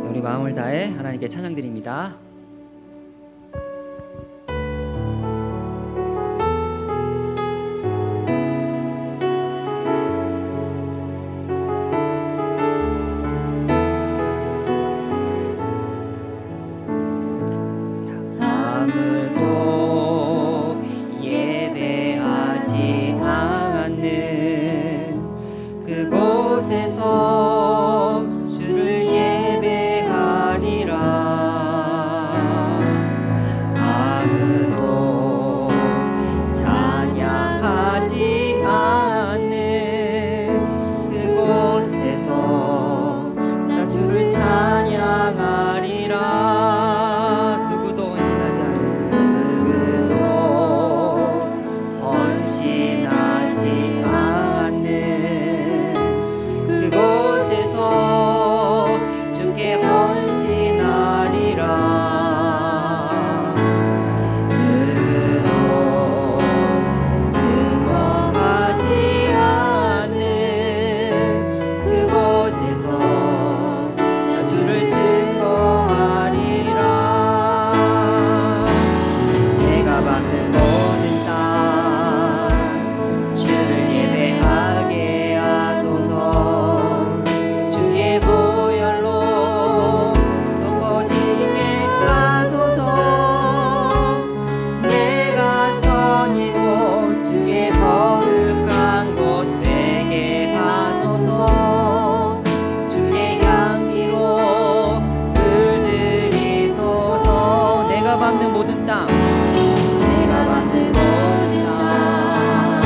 우리 마음을 다해 하나님께 찬양드립니다. 아무도 예배하지 않는 그곳에서 주를 예배하리라. 아무도 찬양하지 않는 그곳에서 나 주를 찬양하리라. 누구도 헌신하지 않는 헌신하지 않는 그곳에서 주께 헌신하리라. 누구도 증거하지 않는 그곳에서 나 주를 증거하리라. 내가 받는 모든 땅 주를 예배하게 하소서. 주의 보혈로 덮어지게 하소서. 내가 선이고 주의 거룩한 곳 되게 하소서. 주의 향기로 물들이소서. 내가 밟는 모든 땅 내가 받는 모든 땅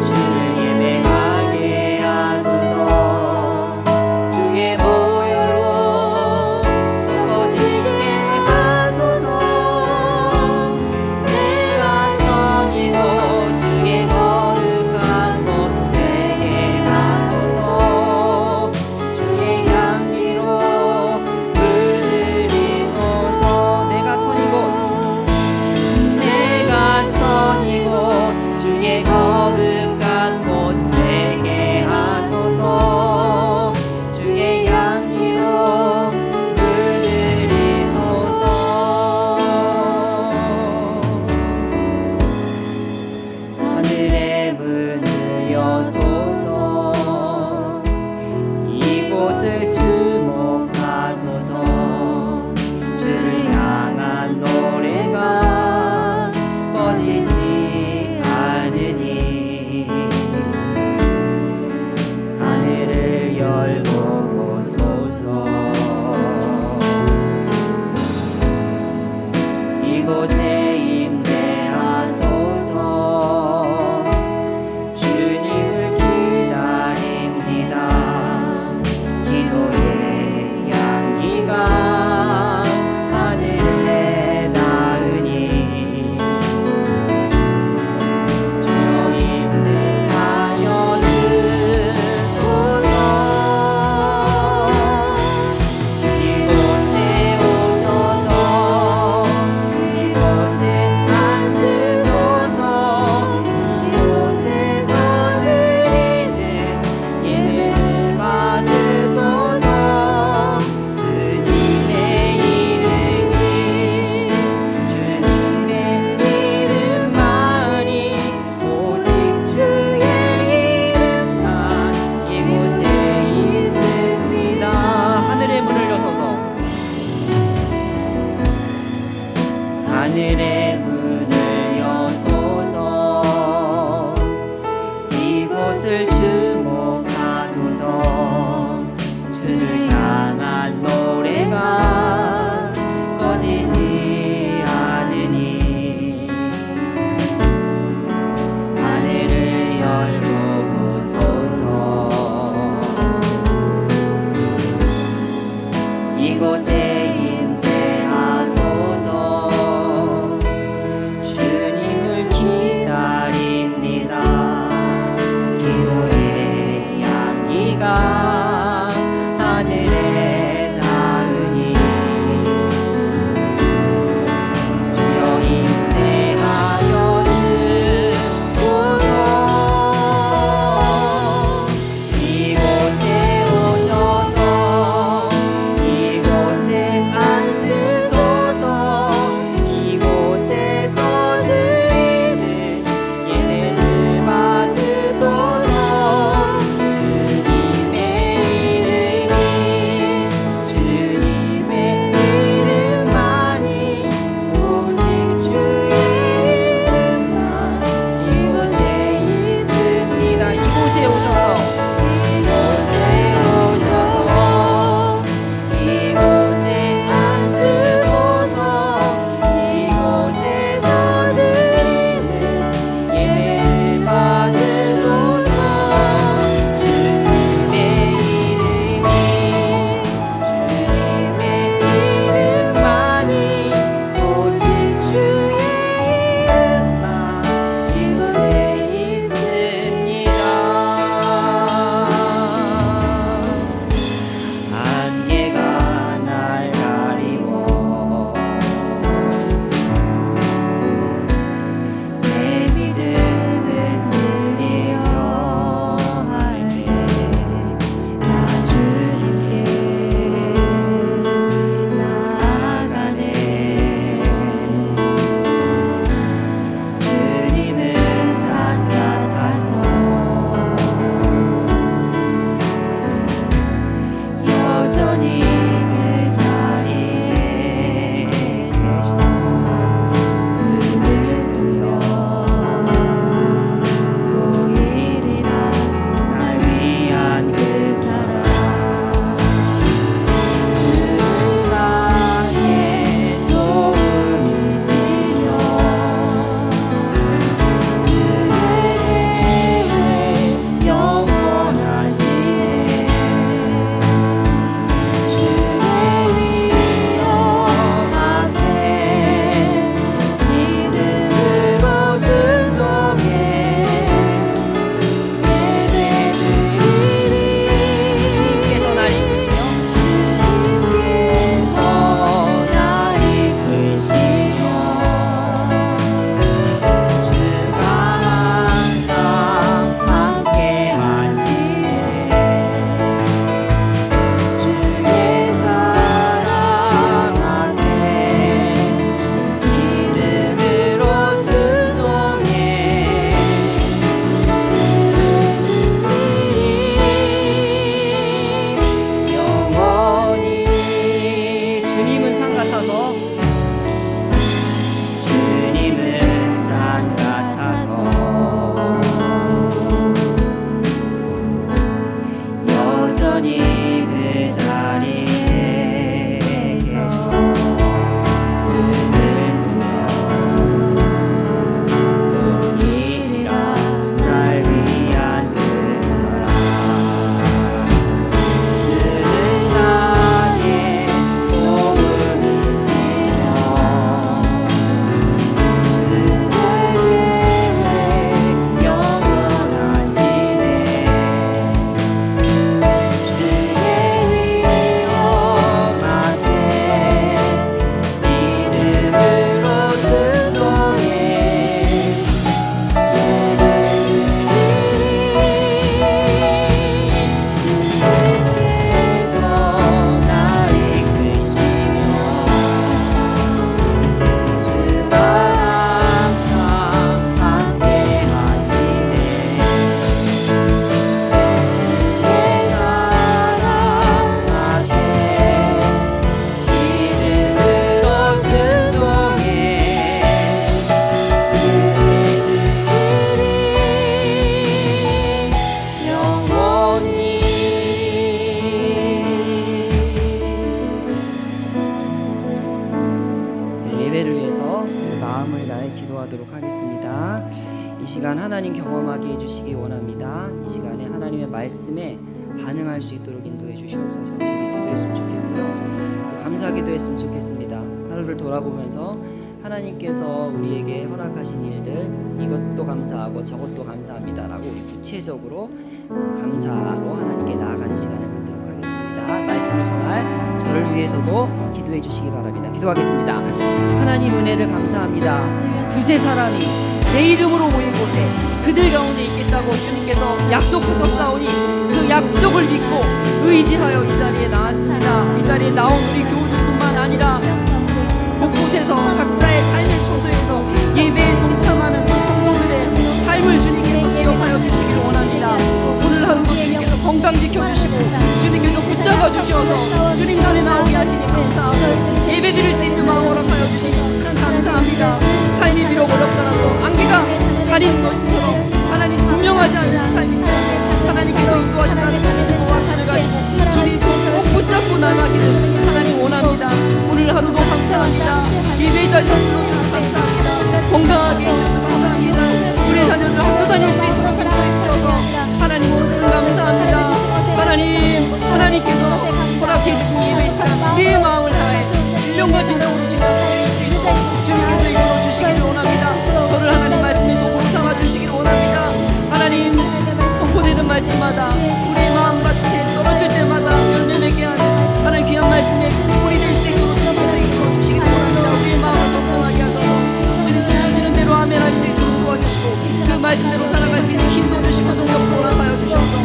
주를 예배하게 하소서. 주의 보혈로 덮어지게 하소서. 내가 선이고 주의 거룩한 곳 되게 하소서. 주의 향기로 물들이소서. 내가 선이고 내가 선이고 주의 거룩한 곳 되게 하소서. 주의 향기로 물들이소서. 하늘의 문을 여소서. 이곳을 주목하소서. 주를 향한 노래가 꺼지지 않으니 하늘을 열고 보소서. 이곳에 임재하소서. 주님을 기다립니다. 기도의 하겠습니다. 이 시간 하나님 경험하게 해주시기 원합니다. 이 시간에 하나님의 말씀에 반응할 수 있도록 인도해 주시옵소서. 우리 기도했으면 좋겠고요. 또 감사하기도 했으면 좋겠습니다. 하루를 돌아보면서 하나님께서 우리에게 허락하신 일들, 이것도 감사하고 저것도 감사합니다라고 우리 구체적으로 감사로 하나님께 나아가는 시간을 갖도록 하겠습니다. 말씀을 전할 저를 위해서도 기도해 주시기 바랍니다. 기도하겠습니다. 하나님 은혜를 감사합니다. 두세 사람이 내 이름으로 모인 곳에 그들 가운데 있겠다고 주님께서 약속하셨사오니 그 약속을 믿고 의지하여 이 자리에 나왔습니다. 이 자리에 나온 우리 교우들뿐만 아니라 곳곳에서 각자의 삶의 처소에서 예배에 동참하는 그 성도들의 삶을 주님께서 기억하여 주시기를 원합니다. 오늘 하루도 주님께서 건강 지켜주시고 주님께서 붙잡아 주셔서 주님 전에 나오게 하시니 감사하고 예배드릴 수 있는 마음 허락하여 주시니 참 감사합니다. 삶이 비록 어렵더라도 안개가 가리는 것처럼 하나님 분명하지 않는 삶이 하나님께서 인도하신다는 믿음과 확신을 가지고 주님 꼭 붙잡고 나가기를 하나님 원합니다. 오늘 하루도 감사합니다. 예배 자리에 불러주셔서 감사합니다. 건강하게 해주셔서 감사합니다. 우리 자녀들 학교 다닐 수 있도록 인도해 주셔서 하나님 참 감사합니다. 하나님께서 허락해 주신 예배 시간 우리의 마음을 다해 신령과 진정으로 지켜드릴 수 있도록 주님께서 이끌어 주시기를 원합니다. 저를 하나님 말씀의 도구로 삼아 주시기를 원합니다. 하나님 선포되는 말씀마다 우리의 마음밭에 떨어질 때마다 열매 맺게 하는 하나님 귀한 말씀에 뿌리 될 수 있도록 주님께서 이끌어 주시기를 원합니다. 우리의 마음을 걱정하게 하셔서 주님 들려지는 대로 아멘 할 수 있도록 도와주시고 그 말씀대로 살아갈 수 있는 힘도 주시고 능력도 허락하여 주셔서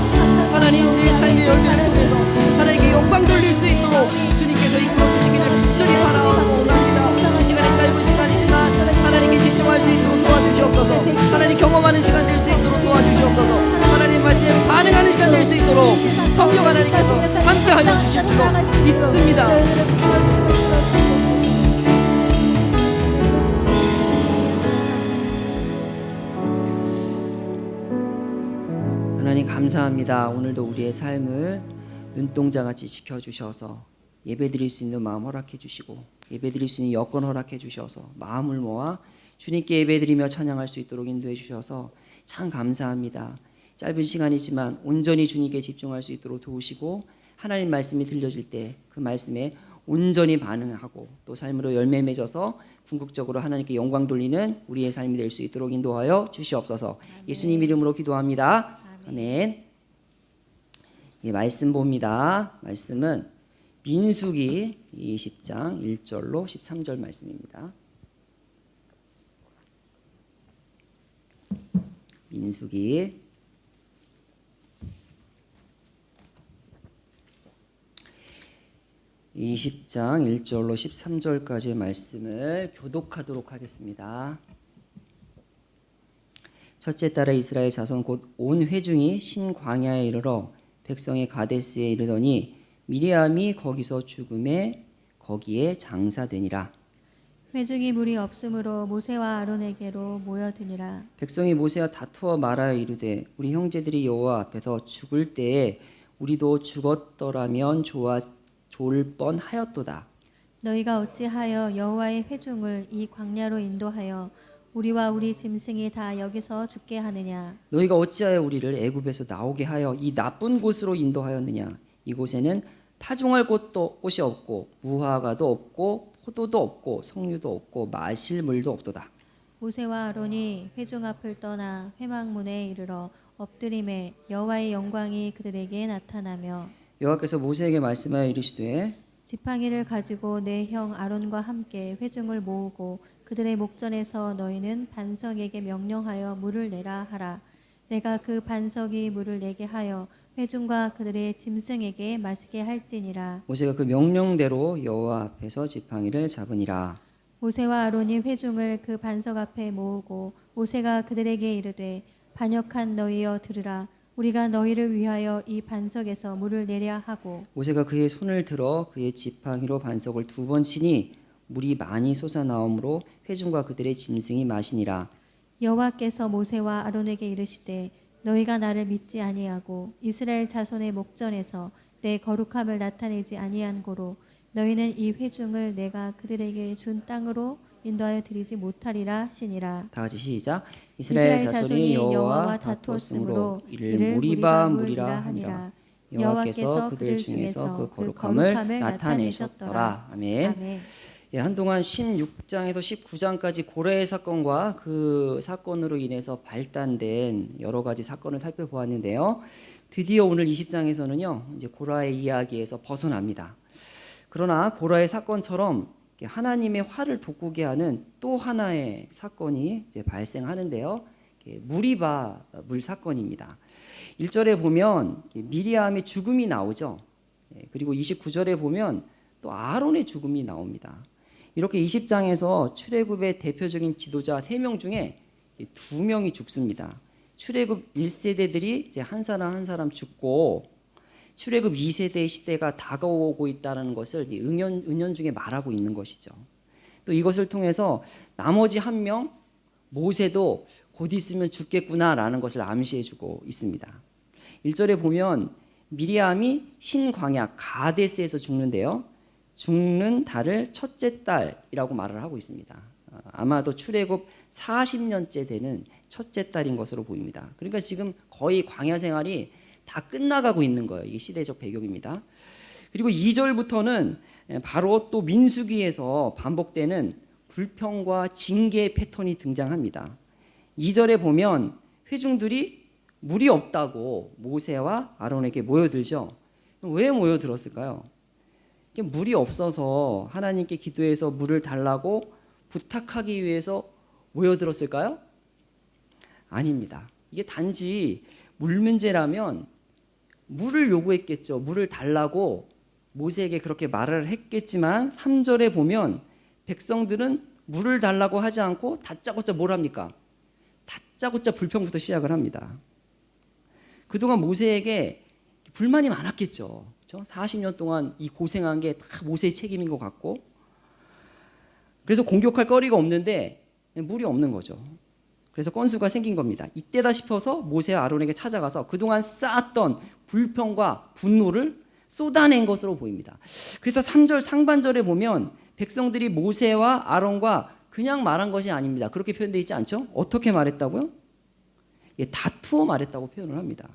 하나님 우리의 삶의 열매를 통해서 하나님께 영광 돌릴 수 있도록 주님께서 이끌어 주시기를 간절히 바라옵고 원합니다. 이 시간이 짧은 시간이지만 하나님께 집중할 수 있도록 도와주시옵소서. 하나님 경험하는 시간 될 수 있도록 도와주시옵소서. 하나님 말씀에 반응하는 시간 될 수 있도록 성령 하나님께서 함께하여 주실 줄로 믿습니다. 하나님 감사합니다. 오늘도 우리의 삶을 눈동자같이 지켜주셔서 예배드릴 수 있는 마음 허락해 주시고 예배드릴 수 있는 여건 허락해 주셔서 마음을 모아 주님께 예배드리며 찬양할 수 있도록 인도해 주셔서 참 감사합니다. 짧은 시간이지만 온전히 주님께 집중할 수 있도록 도우시고 하나님 말씀이 들려질 때 그 말씀에 온전히 반응하고 또 삶으로 열매 맺어서 궁극적으로 하나님께 영광 돌리는 우리의 삶이 될 수 있도록 인도하여 주시옵소서. 예수님 이름으로 기도합니다. 아멘. 예, 말씀 봅니다. 말씀은 민수기 20장 1절로 13절 말씀입니다. 민수기 20장 1절로 13절까지의 말씀을 교독하도록 하겠습니다. 첫째 달에 이스라엘 자손 곧 온 회중이 신광야에 이르러 백성이 가데스에 이르더니 미리암이 거기서 죽음에 거기에 장사되니라. 회중이 물이 없으므로 모세와 아론에게로 모여드니라. 백성이 모세와 다투어 말하여 이르되 우리 형제들이 여호와 앞에서 죽을 때에 우리도 죽었더라면 좋을 뻔하였도다. 너희가 어찌하여 여호와의 회중을 이 광야로 인도하여 우리와 우리 짐승이 다 여기서 죽게 하느냐. 너희가 어찌하여 우리를 애굽에서 나오게 하여 이 나쁜 곳으로 인도하였느냐. 이곳에는 파종할 곳이 없고 무화과도 없고 포도도 없고 석류도 없고 마실 물도 없도다. 모세와 아론이 회중 앞을 떠나 회막문에 이르러 엎드림에 여호와의 영광이 그들에게 나타나며 여호와께서 모세에게 말씀하여 이르시되 지팡이를 가지고 내 형 아론과 함께 회중을 모으고 그들의 목전에서 너희는 반석에게 명령하여 물을 내라 하라. 내가 그 반석이 물을 내게 하여 회중과 그들의 짐승에게 마시게 할지니라. 모세가 그 명령대로 여호와 앞에서 지팡이를 잡으니라. 모세와 아론이 회중을 그 반석 앞에 모으고 모세가 그들에게 이르되 반역한 너희여 들으라. 우리가 너희를 위하여 이 반석에서 물을 내랴 하고 모세가 그의 손을 들어 그의 지팡이로 반석을 2번 치니 물이 많이 솟아나오므로 회중과 그들의 짐승이 마시니라. 여호와께서 모세와 아론에게 이르시되 너희가 나를 믿지 아니하고 이스라엘 자손의 목전에서 내 거룩함을 나타내지 아니한 고로 너희는 이 회중을 내가 그들에게 준 땅으로 인도하여 드리지 못하리라 하시니라. 다 같이 시작. 이스라엘 자손이 여호와와 다투었으므로 이를 무리바 무리라 하니라. 여호와께서 그들 중에서 그 거룩함을 나타내셨더라. 아멘. 아멘. 예, 한동안 16장에서 19장까지 고레의 사건과 그 사건으로 인해서 발단된 여러 가지 사건을 살펴보았는데요. 드디어 오늘 20장에서는요, 이제 고라의 이야기에서 벗어납니다. 그러나 고라의 사건처럼 하나님의 화를 돋구게 하는 또 하나의 사건이 이제 발생하는데요. 무리바 물 사건입니다. 1절에 보면 미리암의 죽음이 나오죠. 그리고 29절에 보면 또 아론의 죽음이 나옵니다. 이렇게 20장에서 출애굽의 대표적인 지도자 3명 중에 2명이 죽습니다. 출애굽 1세대들이 이제 한 사람 한 사람 죽고 출애굽 2세대의 시대가 다가오고 있다는 것을 은연중에 말하고 있는 것이죠. 또 이것을 통해서 나머지 한 명 모세도 곧 있으면 죽겠구나라는 것을 암시해주고 있습니다. 1절에 보면 미리암이 신광야 가데스에서 죽는데요. 죽는 달을 첫째 딸이라고 말을 하고 있습니다. 아마도 출애굽 40년째 되는 첫째 딸인 것으로 보입니다. 그러니까 지금 거의 광야 생활이 다 끝나가고 있는 거예요. 이게 시대적 배경입니다. 그리고 2절부터는 바로 또 민수기에서 반복되는 불평과 징계 패턴이 등장합니다. 2절에 보면 회중들이 물이 없다고 모세와 아론에게 모여들죠. 왜 모여들었을까요? 물이 없어서 하나님께 기도해서 물을 달라고 부탁하기 위해서 모여들었을까요? 아닙니다. 이게 단지 물 문제라면 물을 요구했겠죠. 물을 달라고 모세에게 그렇게 말을 했겠지만 3절에 보면 백성들은 물을 달라고 하지 않고 다짜고짜 뭘 합니까? 다짜고짜 불평부터 시작을 합니다. 그동안 모세에게 불만이 많았겠죠. 그렇죠? 40년 동안 이 고생한 게 다 모세의 책임인 것 같고, 그래서 공격할 거리가 없는데 물이 없는 거죠. 그래서 건수가 생긴 겁니다. 이때다 싶어서 모세와 아론에게 찾아가서 그동안 쌓았던 불평과 분노를 쏟아낸 것으로 보입니다. 그래서 3절 상반절에 보면 백성들이 모세와 아론과 그냥 말한 것이 아닙니다. 그렇게 표현되어 있지 않죠? 어떻게 말했다고요? 다투어 말했다고 표현을 합니다.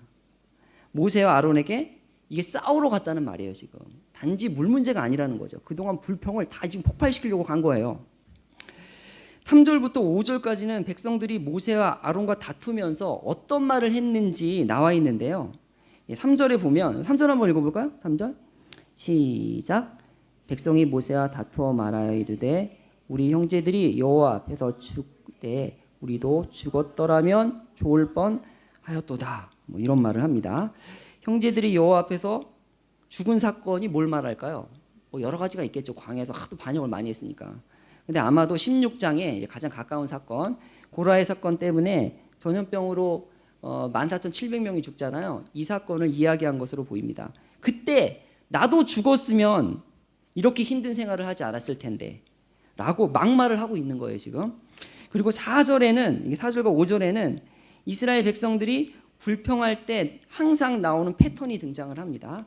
모세와 아론에게 이게 싸우러 갔다는 말이에요. 지금 단지 물 문제가 아니라는 거죠. 그동안 불평을 다 지금 폭발시키려고 간 거예요. 3절부터 5절까지는 백성들이 모세와 아론과 다투면서 어떤 말을 했는지 나와 있는데요. 3절에 보면 3절 한번 읽어볼까요? 3절 시작. 백성이 모세와 다투어 말하여 이르되 우리 형제들이 여호와 앞에서 죽되 우리도 죽었더라면 좋을 뻔하였도다. 뭐 이런 말을 합니다. 형제들이 여호와 앞에서 죽은 사건이 뭘 말할까요? 뭐 여러 가지가 있겠죠. 광야에서 하도 반역을 많이 했으니까. 근데 아마도 16장에 가장 가까운 사건, 고라의 사건 때문에 전염병으로 14,700명이 죽잖아요. 이 사건을 이야기한 것으로 보입니다. 그때 나도 죽었으면 이렇게 힘든 생활을 하지 않았을 텐데 라고 막말을 하고 있는 거예요 지금. 그리고 4절에는 4절과 5절에는 이스라엘 백성들이 불평할 때 항상 나오는 패턴이 등장을 합니다.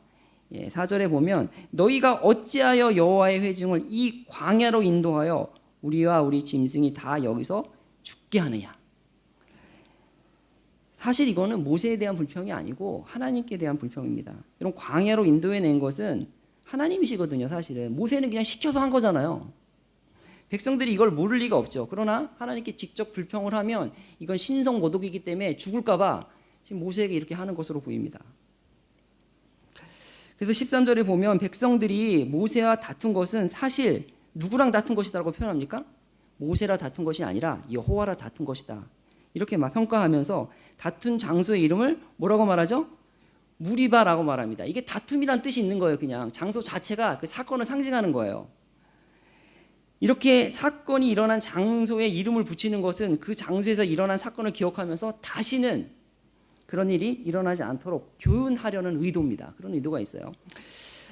4절에 보면 너희가 어찌하여 여호와의 회중을 이 광야로 인도하여 우리와 우리 짐승이 다 여기서 죽게 하느냐. 사실 이거는 모세에 대한 불평이 아니고 하나님께 대한 불평입니다. 이런 광야로 인도해낸 것은 하나님이시거든요. 사실은 모세는 그냥 시켜서 한 거잖아요. 백성들이 이걸 모를 리가 없죠. 그러나 하나님께 직접 불평을 하면 이건 신성모독이기 때문에 죽을까 봐 지금 모세에게 이렇게 하는 것으로 보입니다. 그래서 13절에 보면 백성들이 모세와 다툰 것은 사실 누구랑 다툰 것이다라고 표현합니까? 모세라 다툰 것이 아니라 여호와라 다툰 것이다. 이렇게 막 평가하면서 다툰 장소의 이름을 뭐라고 말하죠? 무리바라고 말합니다. 이게 다툼이란 뜻이 있는 거예요. 그냥 장소 자체가 그 사건을 상징하는 거예요. 이렇게 사건이 일어난 장소에 이름을 붙이는 것은 그 장소에서 일어난 사건을 기억하면서 다시는 그런 일이 일어나지 않도록 교훈하려는 의도입니다. 그런 의도가 있어요.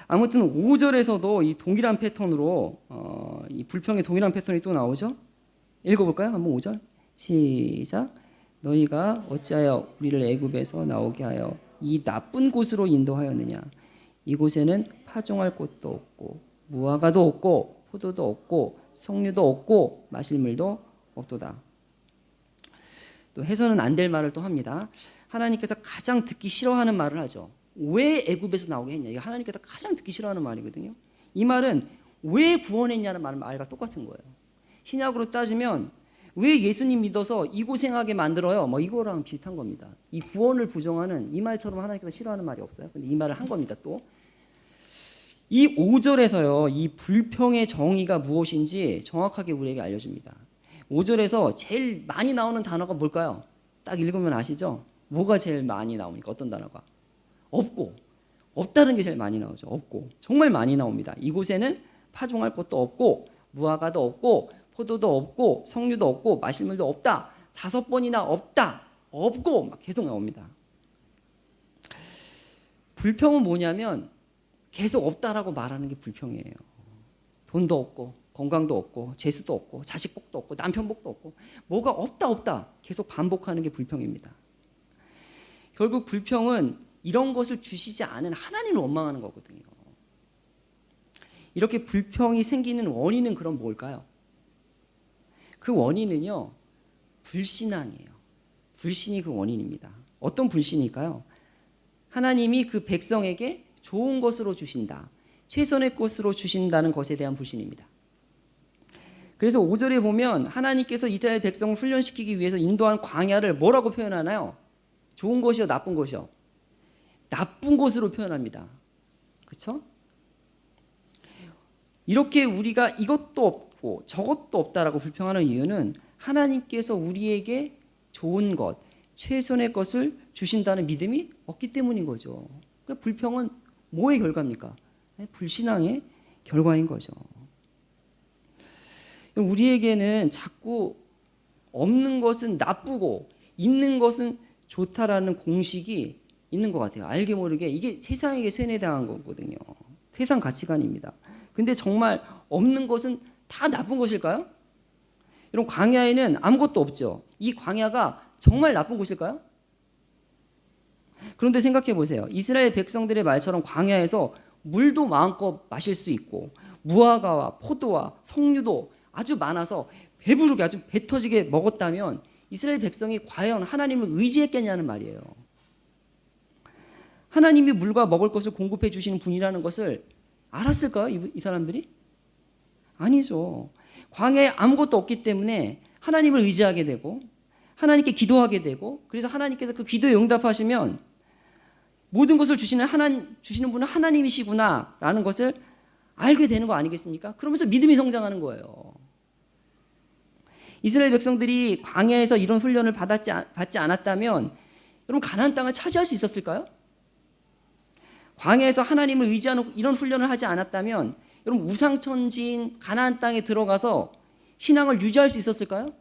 아무튼 5절에서도 이 동일한 패턴으로 이 불평의 동일한 패턴이 또 나오죠. 읽어볼까요? 한번 5절 시작. 너희가 어찌하여 우리를 애굽에서 나오게 하여 이 나쁜 곳으로 인도하였느냐. 이곳에는 파종할 곳도 없고 무화과도 없고 포도도 없고 석류도 없고 마실 물도 없도다. 또 해서는 안 될 말을 또 합니다. 하나님께서 가장 듣기 싫어하는 말을 하죠. 왜 애굽에서 나오게 했냐? 이게 하나님께서 가장 듣기 싫어하는 말이거든요. 이 말은 왜 구원했냐는 말과 똑같은 거예요. 신약으로 따지면 왜 예수님 믿어서 이 고생하게 만들어요? 뭐 이거랑 비슷한 겁니다. 이 구원을 부정하는 이 말처럼 하나님께서 싫어하는 말이 없어요. 근데 이 말을 한 겁니다. 또 이 5절에서요. 이 불평의 정의가 무엇인지 정확하게 우리에게 알려줍니다. 5절에서 제일 많이 나오는 단어가 뭘까요? 딱 읽으면 아시죠? 뭐가 제일 많이 나옵니까? 어떤 단어가? 없고. 없다는 게 제일 많이 나오죠. 없고. 정말 많이 나옵니다. 이곳에는 파종할 것도 없고 무화과도 없고 포도도 없고 석류도 없고 마실 물도 없다. 5번이나 없다. 없고 막 계속 나옵니다. 불평은 뭐냐면 계속 없다라고 말하는 게 불평이에요. 돈도 없고 건강도 없고 재수도 없고 자식 복도 없고 남편 복도 없고 뭐가 없다 계속 반복하는 게 불평입니다. 결국 불평은 이런 것을 주시지 않은 하나님을 원망하는 거거든요. 이렇게 불평이 생기는 원인은 그럼 뭘까요? 그 원인은요, 불신앙이에요. 불신이 그 원인입니다. 어떤 불신일까요? 하나님이 그 백성에게 좋은 것으로 주신다, 최선의 것으로 주신다는 것에 대한 불신입니다. 그래서 5절에 보면 하나님께서 이스라엘 백성을 훈련시키기 위해서 인도한 광야를 뭐라고 표현하나요? 좋은 것이요, 나쁜 것이요? 나쁜 것으로 표현합니다. 그렇죠? 이렇게 우리가 이것도 없고 저것도 없다라고 불평하는 이유는 하나님께서 우리에게 좋은 것, 최선의 것을 주신다는 믿음이 없기 때문인 거죠. 그러니까 불평은 뭐의 결과입니까? 불신앙의 결과인 거죠. 우리에게는 자꾸 없는 것은 나쁘고 있는 것은 좋다라는 공식이 있는 것 같아요. 알게 모르게 이게 세상에게 세뇌당한 거거든요. 세상 가치관입니다. 근데 정말 없는 것은 다 나쁜 것일까요? 이런 광야에는 아무것도 없죠. 이 광야가 정말 나쁜 곳일까요? 그런데 생각해 보세요. 이스라엘 백성들의 말처럼 광야에서 물도 마음껏 마실 수 있고 무화과와 포도와 석류도 아주 많아서 배부르게 아주 배 터지게 먹었다면 이스라엘 백성이 과연 하나님을 의지했겠냐는 말이에요. 하나님이 물과 먹을 것을 공급해 주시는 분이라는 것을 알았을까요? 이 사람들이? 아니죠. 광야에 아무것도 없기 때문에 하나님을 의지하게 되고 하나님께 기도하게 되고 그래서 하나님께서 그 기도에 응답하시면 모든 것을 주시는 분은 하나님이시구나라는 것을 알게 되는 거 아니겠습니까? 그러면서 믿음이 성장하는 거예요. 이스라엘 백성들이 광야에서 이런 훈련을 받지 않았다면 여러분 가나안 땅을 차지할 수 있었을까요? 광야에서 하나님을 의지하는 이런 훈련을 하지 않았다면 여러분 우상천지인 가나안 땅에 들어가서 신앙을 유지할 수 있었을까요?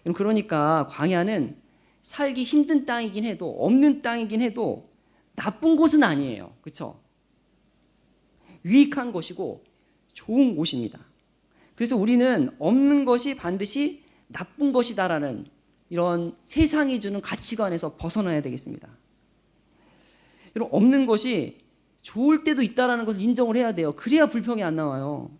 여러분 그러니까 광야는 살기 힘든 땅이긴 해도 없는 땅이긴 해도 나쁜 곳은 아니에요. 그렇죠? 유익한 것이고 좋은 곳입니다. 그래서 우리는 없는 것이 반드시 나쁜 것이다라는 이런 세상이 주는 가치관에서 벗어나야 되겠습니다. 여러분 없는 것이 좋을 때도 있다라는 것을 인정을 해야 돼요. 그래야 불평이 안 나와요.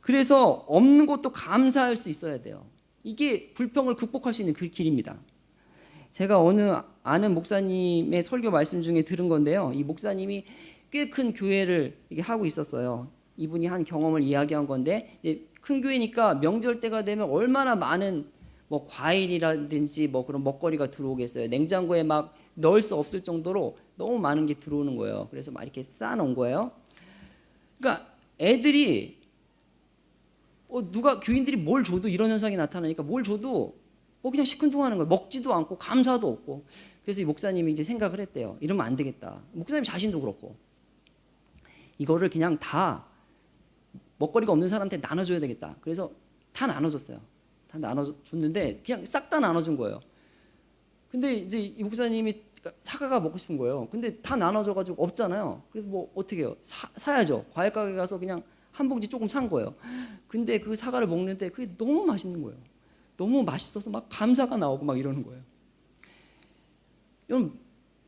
그래서 없는 것도 감사할 수 있어야 돼요. 이게 불평을 극복할 수 있는 그 길입니다. 제가 어느 아는 목사님의 설교 말씀 중에 들은 건데요. 이 목사님이 꽤 큰 교회를 이렇게 하고 있었어요. 이분이 한 경험을 이야기한 건데 이제 큰 교회니까 명절 때가 되면 얼마나 많은 뭐 과일이라든지 뭐 그런 먹거리가 들어오겠어요. 냉장고에 막 넣을 수 없을 정도로 너무 많은 게 들어오는 거예요. 그래서 막 이렇게 쌓아놓은 거예요. 그러니까 애들이 누가 교인들이 뭘 줘도 이런 현상이 나타나니까 뭘 줘도 그냥 시큰둥하는 거예요. 먹지도 않고 감사도 없고. 그래서 이 목사님이 이제 생각을 했대요. 이러면 안 되겠다. 목사님 자신도 그렇고 이거를 그냥 다 먹거리가 없는 사람한테 나눠줘야 되겠다. 그래서 다 나눠줬어요. 다 나눠줬는데 그냥 싹 다 나눠준 거예요. 근데 이제 이 목사님이 사과가 먹고 싶은 거예요. 근데 다 나눠줘가지고 없잖아요. 그래서 뭐 어떻게 해요? 사야죠. 과일 가게 가서 그냥 한 봉지 조금 산 거예요. 근데 그 사과를 먹는데 그게 너무 맛있는 거예요. 너무 맛있어서 막 감사가 나오고 막 이러는 거예요. 여러분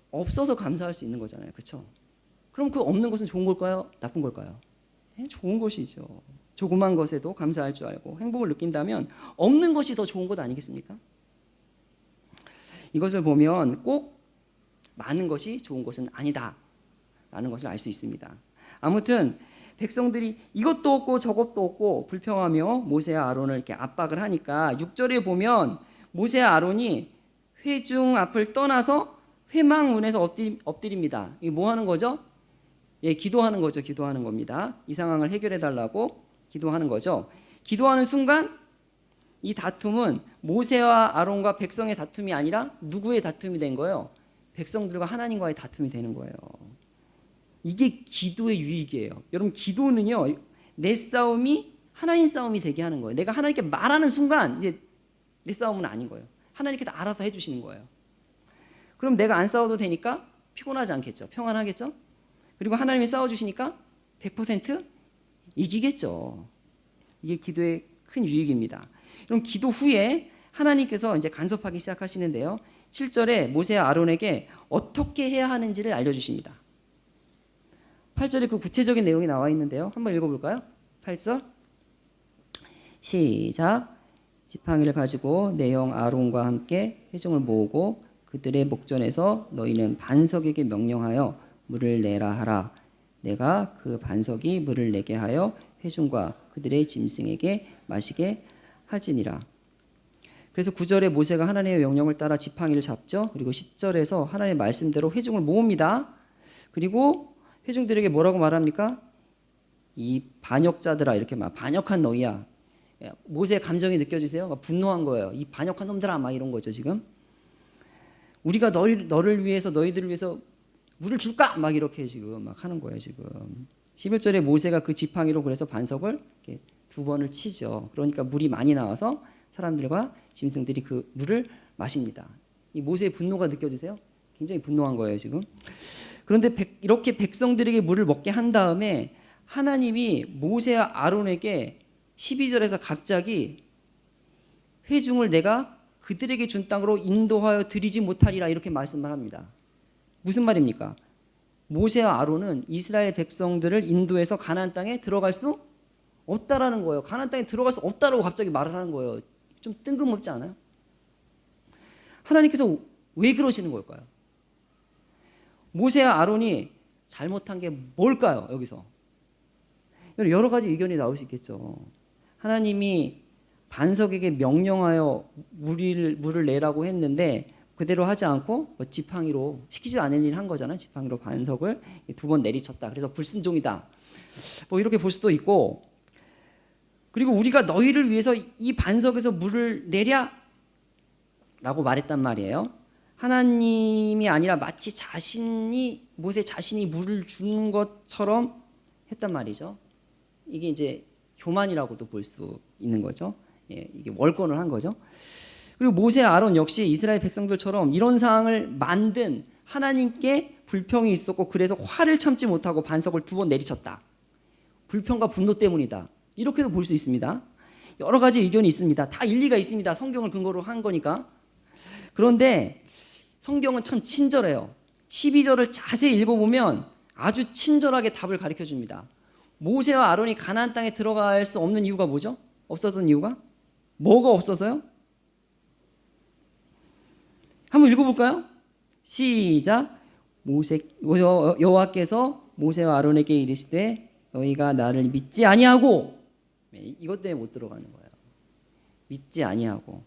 없어서 감사할 수 있는 거잖아요. 그렇죠? 그럼 그 없는 것은 좋은 걸까요? 나쁜 걸까요? 좋은 것이죠. 조그만 것에도 감사할 줄 알고 행복을 느낀다면 없는 것이 더 좋은 것 아니겠습니까? 이것을 보면 꼭 많은 것이 좋은 것은 아니다 라는 것을 알 수 있습니다. 아무튼 백성들이 이것도 없고 저것도 없고 불평하며 모세와 아론을 이렇게 압박을 하니까 6절에 보면 모세와 아론이 회중 앞을 떠나서 회막문에서 엎드립니다. 이게 뭐 하는 거죠? 예, 기도하는 거죠. 기도하는 겁니다. 이 상황을 해결해 달라고 기도하는 거죠. 기도하는 순간 이 다툼은 모세와 아론과 백성의 다툼이 아니라 누구의 다툼이 된 거예요? 백성들과 하나님과의 다툼이 되는 거예요. 이게 기도의 유익이에요. 여러분, 기도는요, 내 싸움이 하나님 싸움이 되게 하는 거예요. 내가 하나님께 말하는 순간 이제 내 싸움은 아닌 거예요. 하나님께서 알아서 해주시는 거예요. 그럼 내가 안 싸워도 되니까 피곤하지 않겠죠. 평안하겠죠. 그리고 하나님이 싸워주시니까 100% 이기겠죠. 이게 기도의 큰 유익입니다. 그럼 기도 후에 하나님께서 이제 간섭하기 시작하시는데요. 7절에 모세와 아론에게 어떻게 해야 하는지를 알려주십니다. 8절에 그 구체적인 내용이 나와 있는데요. 한번 읽어볼까요? 8절 시작. 지팡이를 가지고 내 형 아론과 함께 회중을 모으고 그들의 목전에서 너희는 반석에게 명령하여 물을 내라 하라. 내가 그 반석이 물을 내게 하여 회중과 그들의 짐승에게 마시게 할지니라. 그래서 9절에 모세가 하나님의 명령을 따라 지팡이를 잡죠. 그리고 10절에서 하나님의 말씀대로 회중을 모읍니다. 그리고 회중들에게 뭐라고 말합니까? 이 반역자들아, 이렇게 막 반역한 너희야. 모세의 감정이 느껴지세요? 분노한 거예요. 이 반역한 놈들아, 막 이런 거죠 지금. 우리가 너를 위해서, 너희들을 위해서 물을 줄까? 막 이렇게 지금 막 하는 거예요 지금. 11절에 모세가 그 지팡이로 그래서 반석을 이렇게 2번을 치죠. 그러니까 물이 많이 나와서 사람들과 짐승들이 그 물을 마십니다. 이 모세의 분노가 느껴지세요? 굉장히 분노한 거예요 지금. 그런데 이렇게 백성들에게 물을 먹게 한 다음에 하나님이 모세와 아론에게 12절에서 갑자기 회중을 내가 그들에게 준 땅으로 인도하여 드리지 못하리라 이렇게 말씀을 합니다. 무슨 말입니까? 모세와 아론은 이스라엘 백성들을 인도해서 가나안 땅에 들어갈 수 없다라는 거예요. 가나안 땅에 들어갈 수 없다라고 갑자기 말을 하는 거예요. 좀 뜬금없지 않아요? 하나님께서 왜 그러시는 걸까요? 모세와 아론이 잘못한 게 뭘까요? 여기서 여러 가지 의견이 나올 수 있겠죠. 하나님이 반석에게 명령하여 물을 내라고 했는데 그대로 하지 않고 지팡이로, 시키지 않은 일 한 거잖아요. 지팡이로 반석을 2번 내리쳤다. 그래서 불순종이다. 뭐 이렇게 볼 수도 있고, 그리고 우리가 너희를 위해서 이 반석에서 물을 내랴 라고 말했단 말이에요. 하나님이 아니라 마치 모세 자신이 물을 준 것처럼 했단 말이죠. 이게 이제 교만이라고도 볼 수 있는 거죠. 예, 이게 월권을 한 거죠. 그리고 모세 아론 역시 이스라엘 백성들처럼 이런 상황을 만든 하나님께 불평이 있었고, 그래서 화를 참지 못하고 반석을 2번 내리쳤다. 불평과 분노 때문이다. 이렇게도 볼 수 있습니다. 여러 가지 의견이 있습니다. 다 일리가 있습니다. 성경을 근거로 한 거니까. 그런데 성경은 참 친절해요. 12절을 자세히 읽어보면 아주 친절하게 답을 가르쳐 줍니다. 모세와 아론이 가나안 땅에 들어갈 수 없는 이유가 뭐죠? 없었던 이유가? 뭐가 없어서요? 한번 읽어볼까요? 시작. 여호와께서 모세와 아론에게 이르시되 너희가 나를 믿지 아니하고, 이것 때문에 못 들어가는 거예요. 믿지 아니하고.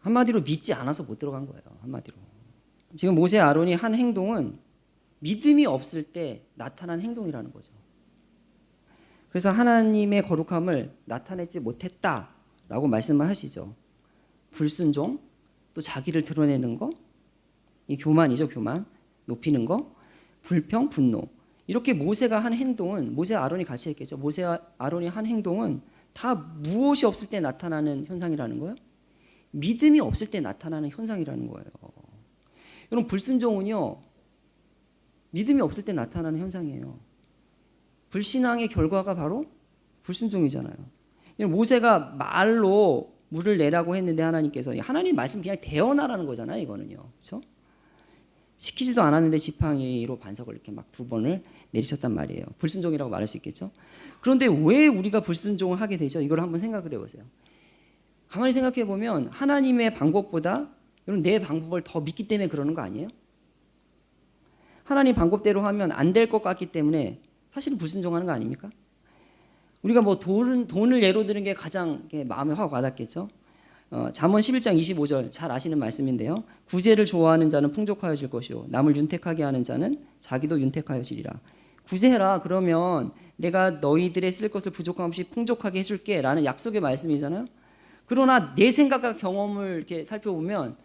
한마디로 믿지 않아서 못 들어간 거예요. 한마디로. 지금 모세 아론이 한 행동은 믿음이 없을 때 나타난 행동이라는 거죠. 그래서 하나님의 거룩함을 나타내지 못했다라고 말씀을 하시죠. 불순종, 또 자기를 드러내는 거, 이 교만이죠. 교만, 높이는 거, 불평, 분노. 이렇게 모세가 한 행동은, 모세와 아론이 같이 했겠죠. 모세와 아론이 한 행동은 다 무엇이 없을 때 나타나는 현상이라는 거예요. 믿음이 없을 때 나타나는 현상이라는 거예요. 여러분, 불순종은요, 믿음이 없을 때 나타나는 현상이에요. 불신앙의 결과가 바로 불순종이잖아요. 모세가 말로 물을 내라고 했는데 하나님 말씀 그냥 대언하라는 거잖아요. 이거는요. 그렇죠? 시키지도 않았는데 지팡이로 반석을 이렇게 막 2번을 내리쳤단 말이에요. 불순종이라고 말할 수 있겠죠. 그런데 왜 우리가 불순종을 하게 되죠? 이걸 한번 생각을 해보세요. 가만히 생각해 보면 하나님의 방법보다 여러분 내 방법을 더 믿기 때문에 그러는 거 아니에요? 하나님 방법대로 하면 안 될 것 같기 때문에 사실은 불순종하는 거 아닙니까? 우리가 뭐 돈을 예로 드는 게 가장 마음에 확 와닿겠죠. 잠언 11장 25절 잘 아시는 말씀인데요. 구제를 좋아하는 자는 풍족하여질 것이요 남을 윤택하게 하는 자는 자기도 윤택하여지리라. 구제해라. 그러면 내가 너희들의 쓸 것을 부족함 없이 풍족하게 해줄게 라는 약속의 말씀이잖아요. 그러나 내 생각과 경험을 이렇게 살펴보면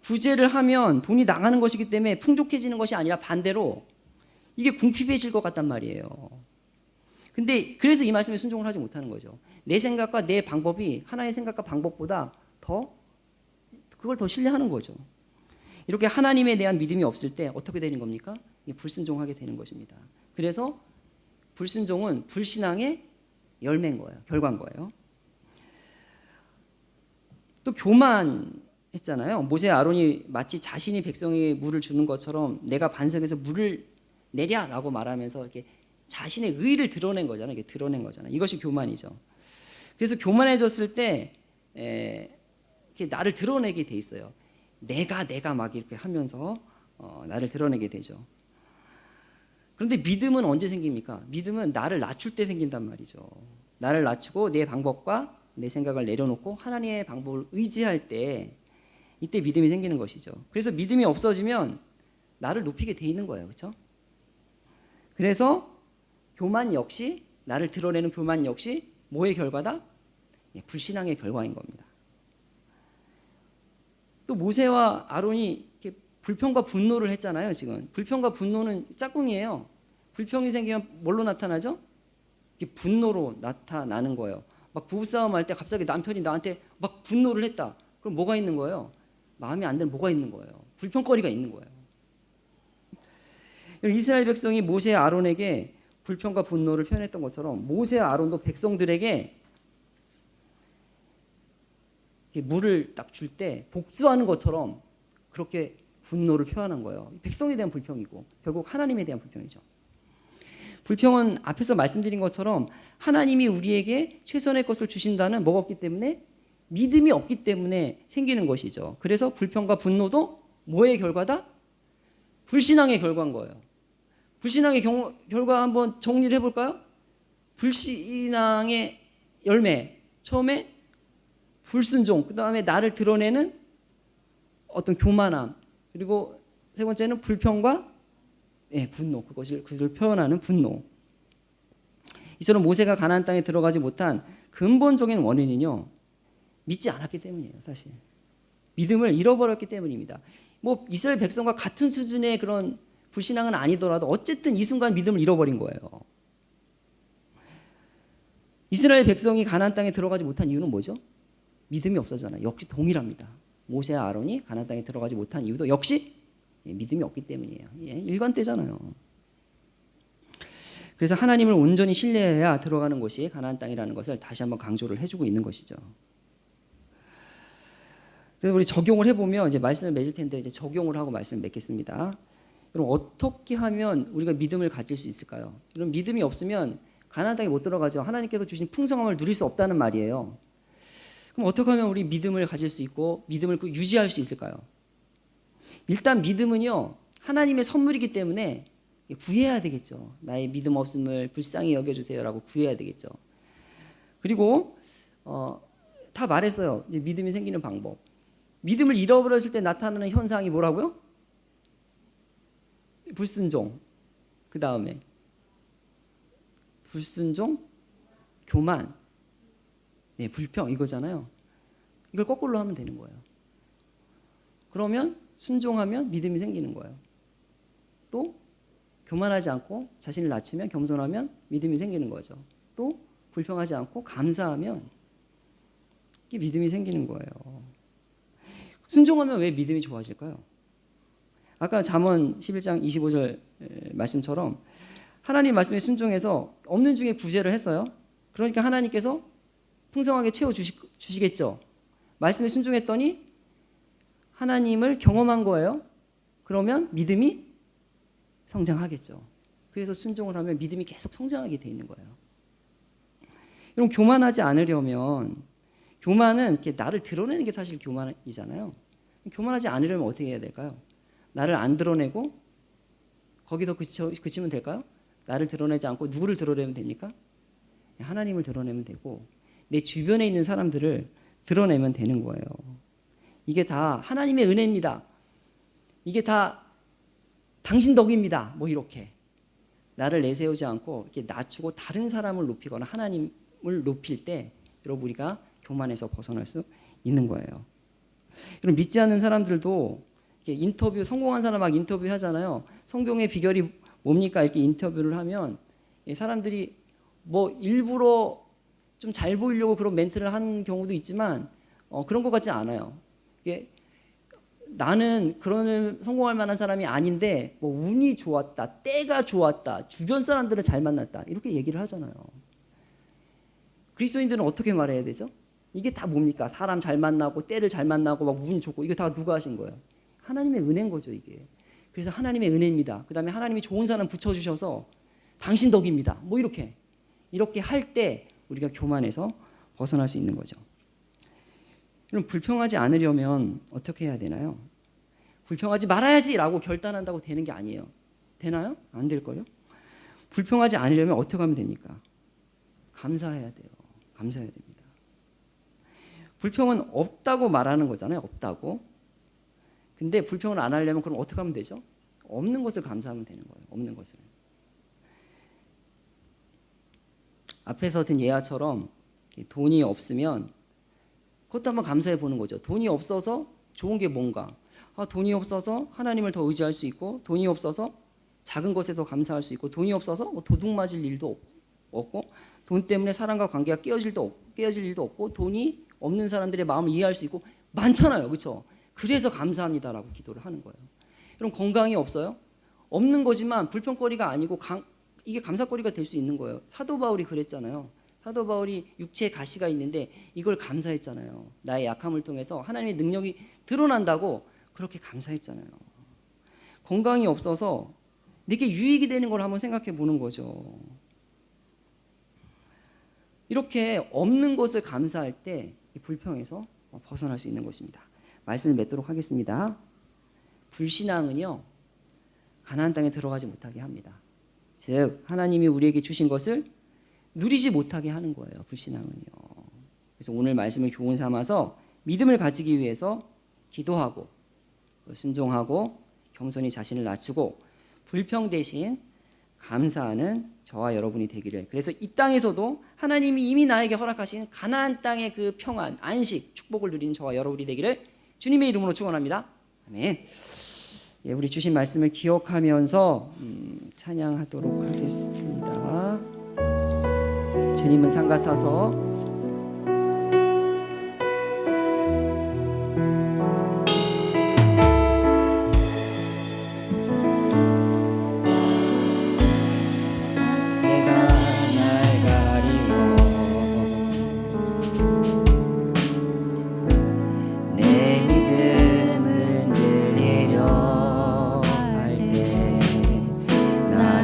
구제를 하면 돈이 나가는 것이기 때문에 풍족해지는 것이 아니라 반대로 이게 궁핍해질 것 같단 말이에요. 근데 그래서 이 말씀에 순종을 하지 못하는 거죠. 내 생각과 내 방법이 하나님의 생각과 방법보다 그걸 더 신뢰하는 거죠. 이렇게 하나님에 대한 믿음이 없을 때 어떻게 되는 겁니까? 불순종하게 되는 것입니다. 그래서 불순종은 불신앙의 열매인 거예요. 결과인 거예요. 또 교만했잖아요. 모세 아론이 마치 자신이 백성에게 물을 주는 것처럼 내가 반석에서 물을 내랴라고 말하면서 이렇게 자신의 의의를 드러낸 거잖아요. 이게 드러낸 거잖아요. 이것이 교만이죠. 그래서 교만해졌을 때 이렇게 나를 드러내게 돼 있어요. 내가 막 이렇게 하면서 나를 드러내게 되죠. 그런데 믿음은 언제 생깁니까? 믿음은 나를 낮출 때 생긴단 말이죠. 나를 낮추고 내 방법과 내 생각을 내려놓고 하나님의 방법을 의지할 때 이때 믿음이 생기는 것이죠. 그래서 믿음이 없어지면 나를 높이게 돼 있는 거예요. 그렇죠? 그래서 교만 역시 나를 드러내는 교만 역시 뭐의 결과다? 불신앙의 결과인 겁니다. 또 모세와 아론이 이렇게 불평과 분노를 했잖아요. 지금 불평과 분노는 짝꿍이에요. 불평이 생기면 뭘로 나타나죠? 이게 분노로 나타나는 거예요. 막 부부싸움 할 때 갑자기 남편이 나한테 막 분노를 했다. 그럼 뭐가 있는 거예요? 마음에 안 드는 뭐가 있는 거예요? 불평거리가 있는 거예요. 이스라엘 백성이 모세 아론에게 불평과 분노를 표현했던 것처럼 모세 아론도 백성들에게 물을 딱 줄 때 복수하는 것처럼 그렇게 분노를 표현한 거예요. 백성에 대한 불평이고 결국 하나님에 대한 불평이죠. 불평은 앞에서 말씀드린 것처럼 하나님이 우리에게 최선의 것을 주신다는 뭐가 없기 때문에 믿음이 없기 때문에 생기는 것이죠. 그래서 불평과 분노도 뭐의 결과다? 불신앙의 결과인 거예요. 불신앙의 결과 한번 정리를 해볼까요? 불신앙의 열매, 처음에 불순종, 그 다음에 나를 드러내는 어떤 교만함, 그리고 세 번째는 불평과 분노, 그것을 표현하는 분노. 이처럼 모세가 가나안 땅에 들어가지 못한 근본적인 원인은요, 믿지 않았기 때문이에요. 사실 믿음을 잃어버렸기 때문입니다. 뭐 이스라엘 백성과 같은 수준의 그런 불신앙은 아니더라도 어쨌든 이 순간 믿음을 잃어버린 거예요. 이스라엘 백성이 가나안 땅에 들어가지 못한 이유는 뭐죠? 믿음이 없었잖아요. 역시 동일합니다. 모세와 아론이 가나안 땅에 들어가지 못한 이유도 역시 믿음이 없기 때문이에요. 일관되잖아요. 그래서 하나님을 온전히 신뢰해야 들어가는 곳이 가나안 땅이라는 것을 다시 한번 강조를 해주고 있는 것이죠. 그래서 우리 적용을 해보면 이제 말씀을 맺을 텐데 이제 적용을 하고 말씀을 맺겠습니다. 그럼 어떻게 하면 우리가 믿음을 가질 수 있을까요? 그럼 믿음이 없으면 가나안 땅에 못 들어가죠. 하나님께서 주신 풍성함을 누릴 수 없다는 말이에요. 그럼 어떻게 하면 우리 믿음을 가질 수 있고 믿음을 유지할 수 있을까요? 일단 믿음은요, 하나님의 선물이기 때문에 구해야 되겠죠. 나의 믿음 없음을 불쌍히 여겨주세요라고 구해야 되겠죠. 그리고 다 말했어요. 이제 믿음이 생기는 방법. 믿음을 잃어버렸을 때 나타나는 현상이 뭐라고요? 불순종. 그 다음에 불순종, 교만, 불평 이거잖아요. 이걸 거꾸로 하면 되는 거예요. 그러면 순종하면 믿음이 생기는 거예요. 또 교만하지 않고 자신을 낮추면 겸손하면 믿음이 생기는 거죠. 또 불평하지 않고 감사하면 이게 믿음이 생기는 거예요. 순종하면 왜 믿음이 좋아질까요? 아까 잠언 11장 25절 말씀처럼 하나님 말씀에 순종해서 없는 중에 구제를 했어요. 그러니까 하나님께서 풍성하게 채워주시겠죠. 말씀에 순종했더니 하나님을 경험한 거예요. 그러면 믿음이 성장하겠죠. 그래서 순종을 하면 믿음이 계속 성장하게 돼 있는 거예요. 그럼 교만하지 않으려면, 교만은 이렇게 나를 드러내는 게 사실 교만이잖아요. 교만하지 않으려면 어떻게 해야 될까요? 나를 안 드러내고 거기서 그치면 될까요? 나를 드러내지 않고 누구를 드러내면 됩니까? 하나님을 드러내면 되고 내 주변에 있는 사람들을 드러내면 되는 거예요. 이게 다 하나님의 은혜입니다. 이게 다 당신 덕입니다. 뭐 이렇게 나를 내세우지 않고 이렇게 낮추고 다른 사람을 높이거나 하나님을 높일 때 여러분 우리가 교만에서 벗어날 수 있는 거예요. 그럼 믿지 않는 사람들도 이렇게 인터뷰, 성공한 사람 막 인터뷰 하잖아요. 성공의 비결이 뭡니까? 이렇게 인터뷰를 하면 사람들이 뭐 일부러 좀 잘 보이려고 그런 멘트를 하는 경우도 있지만 그런 것 같지 않아요. 이게 나는 그런 성공할 만한 사람이 아닌데 뭐 운이 좋았다, 때가 좋았다, 주변 사람들을 잘 만났다 이렇게 얘기를 하잖아요. 그리스도인들은 어떻게 말해야 되죠? 이게 다 뭡니까? 사람 잘 만나고 때를 잘 만나고 막 운 좋고 이게 다 누가 하신 거예요? 하나님의 은혜인 거죠 이게. 그래서 하나님의 은혜입니다. 그 다음에 하나님이 좋은 사람 붙여주셔서 당신 덕입니다. 뭐 이렇게 할 때 우리가 교만에서 벗어날 수 있는 거죠. 그럼 불평하지 않으려면 어떻게 해야 되나요? 불평하지 말아야지라고 결단한다고 되는 게 아니에요. 되나요? 안 될걸요? 불평하지 않으려면 어떻게 하면 됩니까? 감사해야 돼요. 감사해야 됩니다. 불평은 없다고 말하는 거잖아요. 없다고. 근데 불평을 안 하려면 그럼 어떻게 하면 되죠? 없는 것을 감사하면 되는 거예요. 없는 것을. 앞에서 든 예화처럼 돈이 없으면 그것도 한번 감사해 보는 거죠. 돈이 없어서 좋은 게 뭔가? 돈이 없어서 하나님을 더 의지할 수 있고, 돈이 없어서 작은 것에 더 감사할 수 있고, 돈이 없어서 도둑 맞을 일도 없고, 돈 때문에 사람과 관계가 깨어질 일도 없고, 돈이 없는 사람들의 마음을 이해할 수 있고 많잖아요, 그렇죠? 그래서 감사합니다라고 기도를 하는 거예요. 그럼 건강이 없어요? 없는 거지만 불평거리가 아니고 이게 감사거리가 될 수 있는 거예요. 사도 바울이 그랬잖아요. 사도 바울이 육체에 가시가 있는데 이걸 감사했잖아요. 나의 약함을 통해서 하나님의 능력이 드러난다고 그렇게 감사했잖아요. 건강이 없어서 내게 유익이 되는 걸 한번 생각해 보는 거죠. 이렇게 없는 것을 감사할 때 이 불평에서 벗어날 수 있는 것입니다. 말씀을 맺도록 하겠습니다. 불신앙은요, 가나안 땅에 들어가지 못하게 합니다. 즉 하나님이 우리에게 주신 것을 누리지 못하게 하는 거예요. 불신앙은요. 그래서 오늘 말씀을 교훈 삼아서 믿음을 가지기 위해서 기도하고 순종하고 겸손히 자신을 낮추고 불평 대신 감사하는 저와 여러분이 되기를. 그래서 이 땅에서도 하나님이 이미 나에게 허락하신 가나안 땅의 그 평안, 안식, 축복을 누리는 저와 여러분이 되기를 주님의 이름으로 축원합니다. 아멘. 예, 우리 주신 말씀을 기억하면서 찬양하도록 하겠습니다. 주님은 산 같아서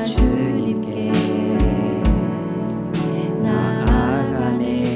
주님께 나아가네.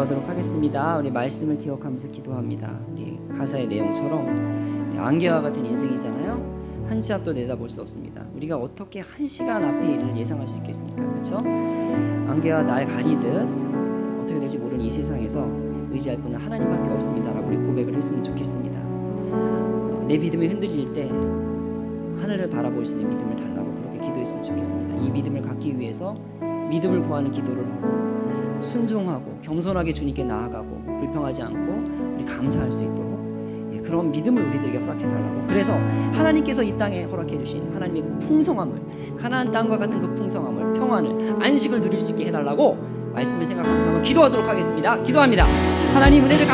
기도하도록 하겠습니다. 우리 말씀을 기억하면서 기도합니다. 우리 가사의 내용처럼 안개와 같은 인생이잖아요. 한 치 앞도 내다볼 수 없습니다. 우리가 어떻게 한 시간 앞의 일을 예상할 수 있겠습니까? 그렇죠? 안개와 날 가리듯 어떻게 될지 모르는 이 세상에서 의지할 분은 하나님밖에 없습니다라고 우리 고백을 했으면 좋겠습니다. 내 믿음이 흔들릴 때 하늘을 바라볼 수 있는 믿음을 달라고 그렇게 기도했으면 좋겠습니다. 이 믿음을 갖기 위해서 믿음을 구하는 기도를 하고 순종하고 겸손하게 주님께 나아가고 불평하지 않고 우리 감사할 수 있도록 그런 믿음을 우리들에게 허락해달라고. 그래서 하나님께서 이 땅에 허락해 주신 하나님의 그 풍성함을, 가나안 땅과 같은 그 풍성함을, 평안을, 안식을 누릴 수 있게 해달라고 말씀을 생각하면서 한번 기도하도록 하겠습니다. 기도합니다. 하나님 은혜를